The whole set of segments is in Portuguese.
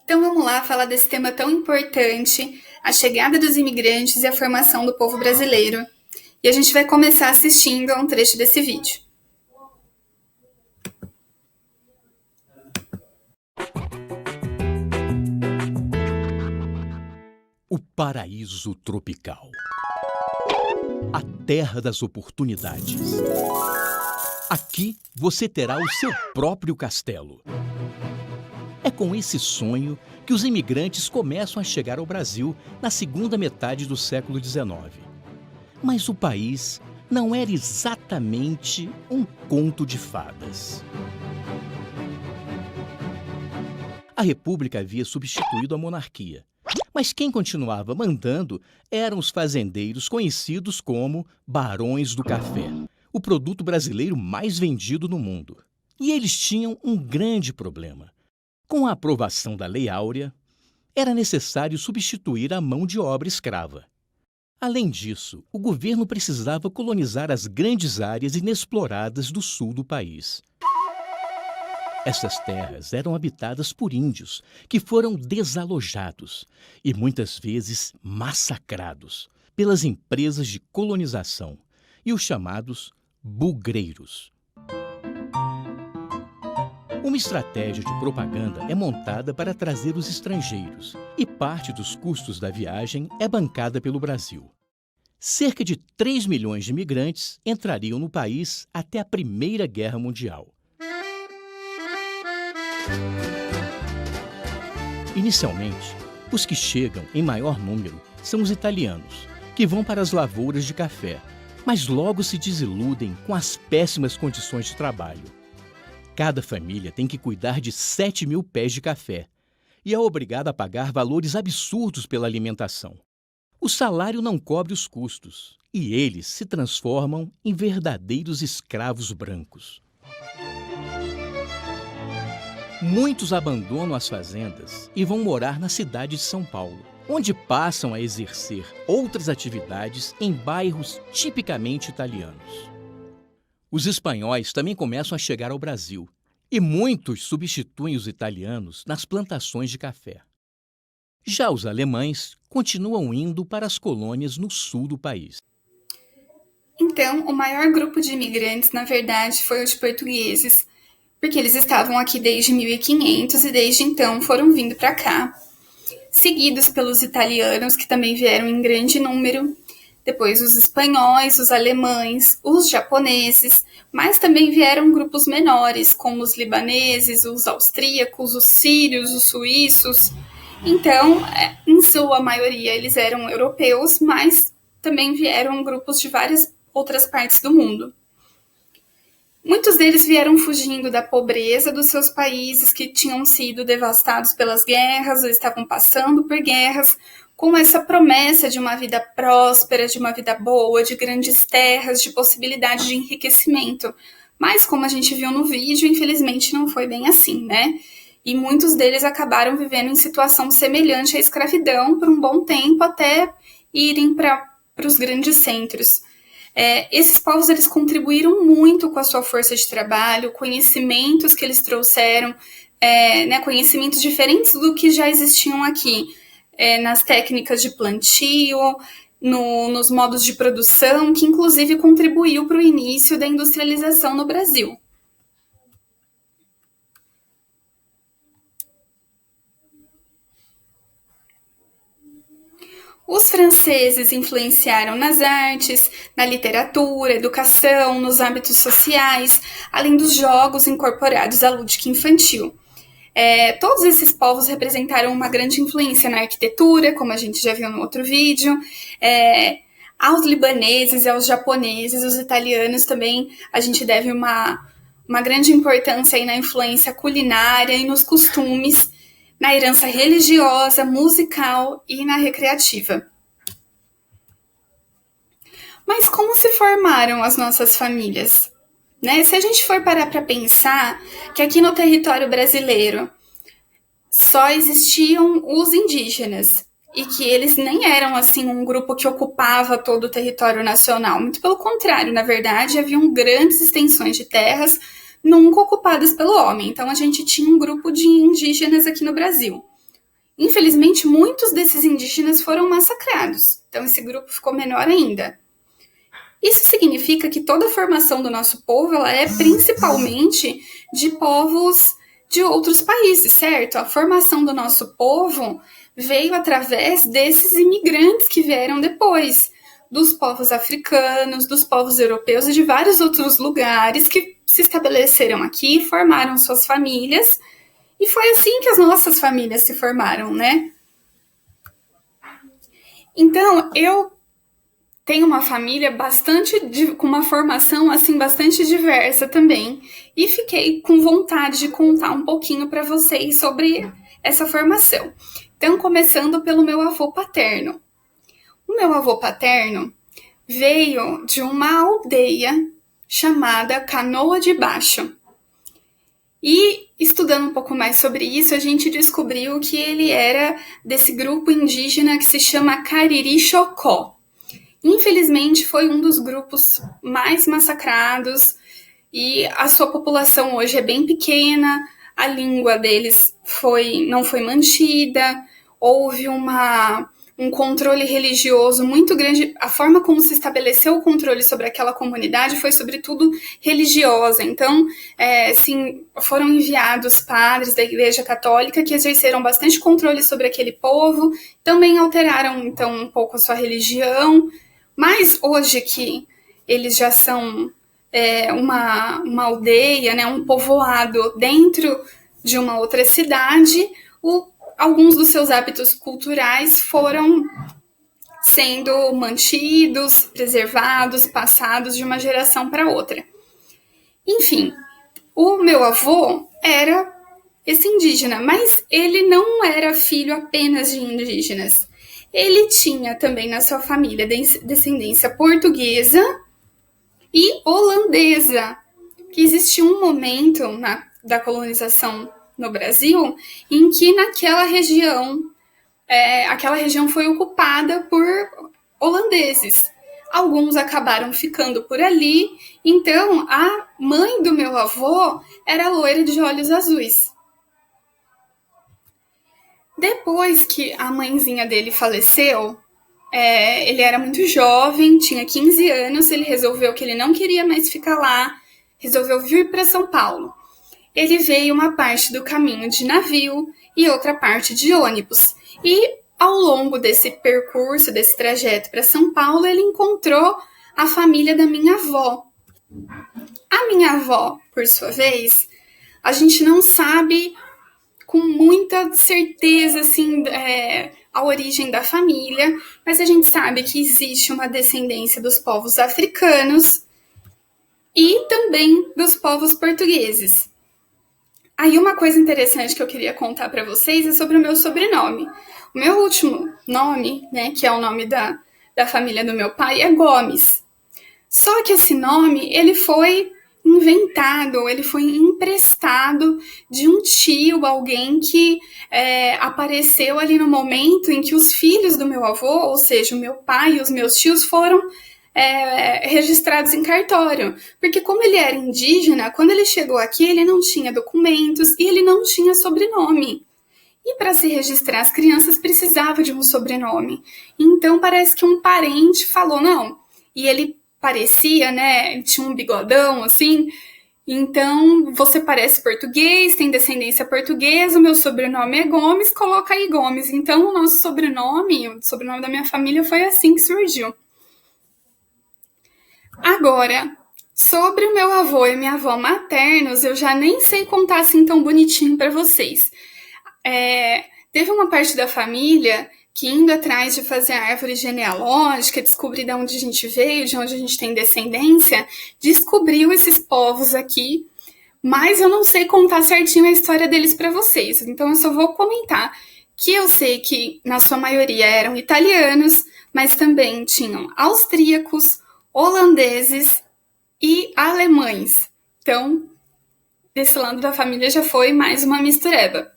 Então vamos lá falar desse tema tão importante, a chegada dos imigrantes e a formação do povo brasileiro. E a gente vai começar assistindo a um trecho desse vídeo. O paraíso tropical. A terra das oportunidades. Aqui você terá o seu próprio castelo. É com esse sonho que os imigrantes começam a chegar ao Brasil na segunda metade do século XIX. Mas o país não era exatamente um conto de fadas. A República havia substituído a monarquia. Mas quem continuava mandando eram os fazendeiros conhecidos como Barões do Café, o produto brasileiro mais vendido no mundo. E eles tinham um grande problema. Com a aprovação da Lei Áurea, era necessário substituir a mão de obra escrava. Além disso, o governo precisava colonizar as grandes áreas inexploradas do sul do país. Essas terras eram habitadas por índios, que foram desalojados e muitas vezes massacrados pelas empresas de colonização e os chamados bugreiros. Uma estratégia de propaganda é montada para trazer os estrangeiros e parte dos custos da viagem é bancada pelo Brasil. Cerca de 3 milhões de imigrantes entrariam no país até a Primeira Guerra Mundial. Inicialmente, os que chegam em maior número são os italianos, que vão para as lavouras de café, mas logo se desiludem com as péssimas condições de trabalho. Cada família tem que cuidar de 7.000 pés de café e é obrigada a pagar valores absurdos pela alimentação. O salário não cobre os custos e eles se transformam em verdadeiros escravos brancos. Muitos abandonam as fazendas e vão morar na cidade de São Paulo, onde passam a exercer outras atividades em bairros tipicamente italianos. Os espanhóis também começam a chegar ao Brasil, e muitos substituem os italianos nas plantações de café. Já os alemães continuam indo para as colônias no sul do país. Então, o maior grupo de imigrantes, na verdade, foi o de portugueses, porque eles estavam aqui desde 1500 e desde então foram vindo para cá, seguidos pelos italianos, que também vieram em grande número, depois os espanhóis, os alemães, os japoneses, mas também vieram grupos menores, como os libaneses, os austríacos, os sírios, os suíços. Então, em sua maioria, eles eram europeus, mas também vieram grupos de várias outras partes do mundo. Muitos deles vieram fugindo da pobreza dos seus países que tinham sido devastados pelas guerras ou estavam passando por guerras, com essa promessa de uma vida próspera, de uma vida boa, de grandes terras, de possibilidade de enriquecimento. Mas, como a gente viu no vídeo, infelizmente não foi bem assim, né? E muitos deles acabaram vivendo em situação semelhante à escravidão por um bom tempo, até irem para os grandes centros. Esses povos eles contribuíram muito com a sua força de trabalho, conhecimentos que eles trouxeram, conhecimentos diferentes do que já existiam aqui, nas técnicas de plantio, nos modos de produção, que inclusive contribuiu para o início da industrialização no Brasil. Os franceses influenciaram nas artes, na literatura, educação, nos hábitos sociais, além dos jogos incorporados à lúdica infantil. Todos esses povos representaram uma grande influência na arquitetura, como a gente já viu no outro vídeo. Aos libaneses, aos japoneses, os italianos também, a gente deve uma grande importância aí na influência culinária e nos costumes, na herança religiosa, musical e na recreativa. Mas como se formaram as nossas famílias? Se a gente for parar para pensar que aqui no território brasileiro só existiam os indígenas e que eles nem eram assim um grupo que ocupava todo o território nacional. Muito pelo contrário, na verdade, haviam grandes extensões de terras nunca ocupadas pelo homem. Então, a gente tinha um grupo de indígenas aqui no Brasil. Infelizmente, muitos desses indígenas foram massacrados, então esse grupo ficou menor ainda. Isso significa que toda a formação do nosso povo ela é principalmente de povos de outros países, certo? A formação do nosso povo veio através desses imigrantes que vieram depois, dos povos africanos, dos povos europeus e de vários outros lugares que se estabeleceram aqui, formaram suas famílias, e foi assim que as nossas famílias se formaram, né? Então, eu tenho uma família com uma formação assim bastante diversa também, e fiquei com vontade de contar um pouquinho para vocês sobre essa formação. Então, começando pelo meu avô paterno. O meu avô paterno veio de uma aldeia chamada Canoa de Baixo. E estudando um pouco mais sobre isso, a gente descobriu que ele era desse grupo indígena que se chama Cariri Xocó. Infelizmente, foi um dos grupos mais massacrados e a sua população hoje é bem pequena, a língua deles não foi mantida, houve um controle religioso muito grande. A forma como se estabeleceu o controle sobre aquela comunidade foi, sobretudo, religiosa. Então, sim, foram enviados padres da Igreja Católica que exerceram bastante controle sobre aquele povo, também alteraram, então, um pouco a sua religião. Mas hoje que eles já são uma aldeia, né, um povoado dentro de uma outra cidade, alguns dos seus hábitos culturais foram sendo mantidos, preservados, passados de uma geração para outra. Enfim, o meu avô era esse indígena, mas ele não era filho apenas de indígenas. Ele tinha também na sua família descendência portuguesa e holandesa, que existia um momento da colonização no Brasil em que naquela região, aquela região foi ocupada por holandeses. Alguns acabaram ficando por ali, então a mãe do meu avô era loira de olhos azuis. Depois que a mãezinha dele faleceu, ele era muito jovem, tinha 15 anos, ele resolveu que ele não queria mais ficar lá, resolveu vir para São Paulo. Ele veio uma parte do caminho de navio e outra parte de ônibus. E ao longo desse percurso, desse trajeto para São Paulo, ele encontrou a família da minha avó. A minha avó, por sua vez, a gente não sabe com muita certeza assim, a origem da família, mas a gente sabe que existe uma descendência dos povos africanos e também dos povos portugueses. Aí uma coisa interessante que eu queria contar para vocês é sobre o meu sobrenome. O meu último nome, né, que é o nome da família do meu pai, é Gomes. Só que esse nome, ele foi inventado, ele foi emprestado de um tio, alguém que apareceu ali no momento em que os filhos do meu avô, ou seja, o meu pai e os meus tios foram registrados em cartório. Porque como ele era indígena, quando ele chegou aqui, ele não tinha documentos e ele não tinha sobrenome. E para se registrar, as crianças precisavam de um sobrenome. Então parece que um parente falou, não. E ele parecia, né, tinha um bigodão, assim, então você parece português, tem descendência portuguesa, o meu sobrenome é Gomes, coloca aí Gomes. Então o nosso sobrenome, o sobrenome da minha família foi assim que surgiu. Agora, sobre o meu avô e minha avó maternos, eu já nem sei contar assim tão bonitinho para vocês. Teve uma parte da família que, indo atrás de fazer a árvore genealógica, descobrir de onde a gente veio, de onde a gente tem descendência, descobriu esses povos aqui, mas eu não sei contar certinho a história deles para vocês. Então eu só vou comentar que eu sei que, na sua maioria, eram italianos, mas também tinham austríacos, holandeses e alemães. Então, desse lado da família já foi mais uma mistureba.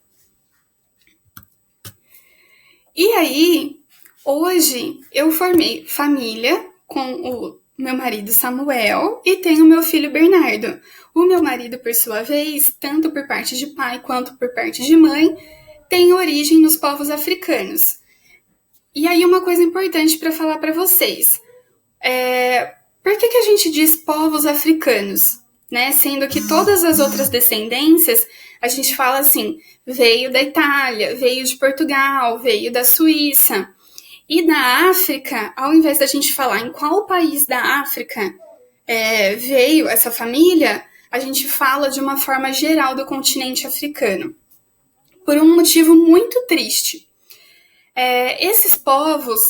E aí, hoje, eu formei família com o meu marido Samuel e tenho meu filho Bernardo. O meu marido, por sua vez, tanto por parte de pai quanto por parte de mãe, tem origem nos povos africanos. E aí uma coisa importante para falar para vocês. Por que a gente diz povos africanos? Né? Sendo que todas as outras descendências, a gente fala assim, veio da Itália, veio de Portugal, veio da Suíça. E da África, ao invés da gente falar em qual país da África veio essa família, a gente fala de uma forma geral do continente africano. Por um motivo muito triste. Esses povos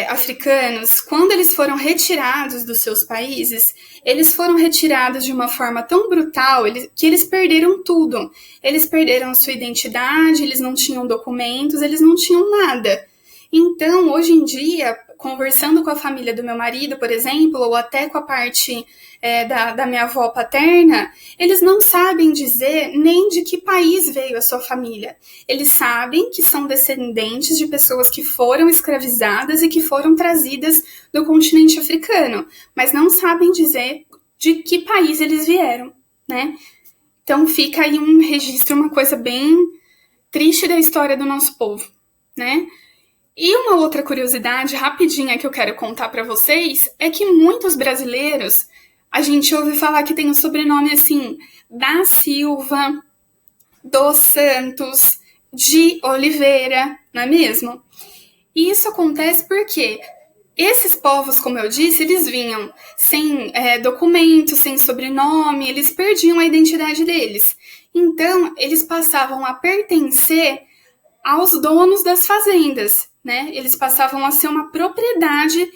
africanos, quando eles foram retirados dos seus países, eles foram retirados de uma forma tão brutal que eles perderam tudo. Eles perderam a sua identidade, eles não tinham documentos, eles não tinham nada. Então, hoje em dia, conversando com a família do meu marido, por exemplo, ou até com a parte da minha avó paterna, eles não sabem dizer nem de que país veio a sua família. Eles sabem que são descendentes de pessoas que foram escravizadas e que foram trazidas do continente africano, mas não sabem dizer de que país eles vieram, né? Então fica aí um registro, uma coisa bem triste da história do nosso povo, né? E uma outra curiosidade rapidinha que eu quero contar para vocês é que muitos brasileiros, a gente ouve falar que tem o sobrenome assim, da Silva, dos Santos, de Oliveira, não é mesmo? E isso acontece porque esses povos, como eu disse, eles vinham sem documento, sem sobrenome, eles perdiam a identidade deles. Então, eles passavam a pertencer aos donos das fazendas, né? Eles passavam a ser uma propriedade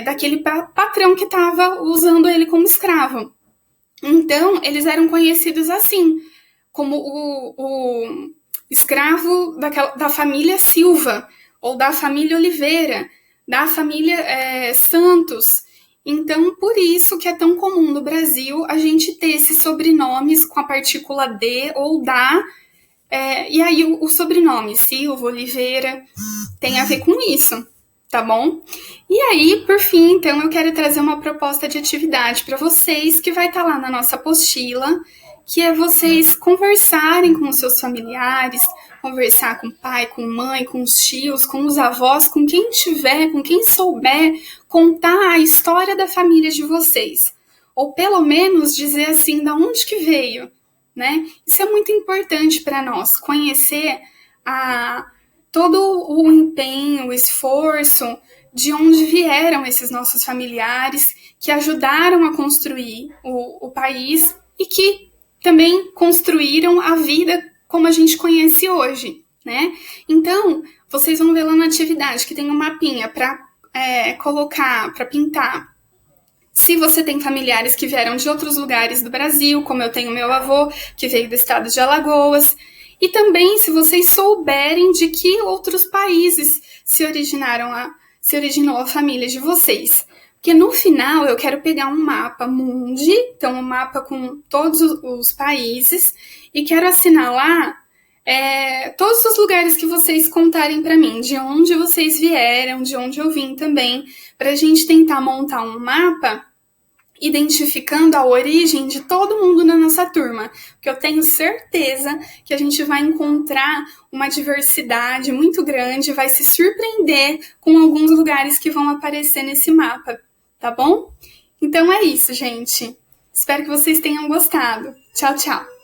daquele patrão que estava usando ele como escravo. Então, eles eram conhecidos assim, como o escravo da família Silva, ou da família Oliveira, da família Santos. Então, por isso que é tão comum no Brasil a gente ter esses sobrenomes com a partícula D ou da. E aí o sobrenome Silva, Oliveira, tem a ver com isso, tá bom? E aí, por fim, então, eu quero trazer uma proposta de atividade para vocês, que vai estar lá na nossa apostila, que é vocês conversarem com os seus familiares, conversar com o pai, com a mãe, com os tios, com os avós, com quem tiver, com quem souber, contar a história da família de vocês. Ou pelo menos dizer assim, da onde que veio, né? Isso é muito importante para nós, conhecer todo o empenho, o esforço de onde vieram esses nossos familiares que ajudaram a construir o país e que também construíram a vida como a gente conhece hoje, né? Então, vocês vão ver lá na atividade que tem um mapinha para colocar, para pintar. Se você tem familiares que vieram de outros lugares do Brasil, como eu tenho meu avô, que veio do estado de Alagoas, e também se vocês souberem de que outros países se originou a família de vocês. Porque no final eu quero pegar um mapa mundi, então um mapa com todos os países, e quero assinalar todos os lugares que vocês contarem para mim, de onde vocês vieram, de onde eu vim também, para a gente tentar montar um mapa identificando a origem de todo mundo na nossa turma, porque eu tenho certeza que a gente vai encontrar uma diversidade muito grande, vai se surpreender com alguns lugares que vão aparecer nesse mapa, tá bom? Então é isso, gente. Espero que vocês tenham gostado. Tchau, tchau!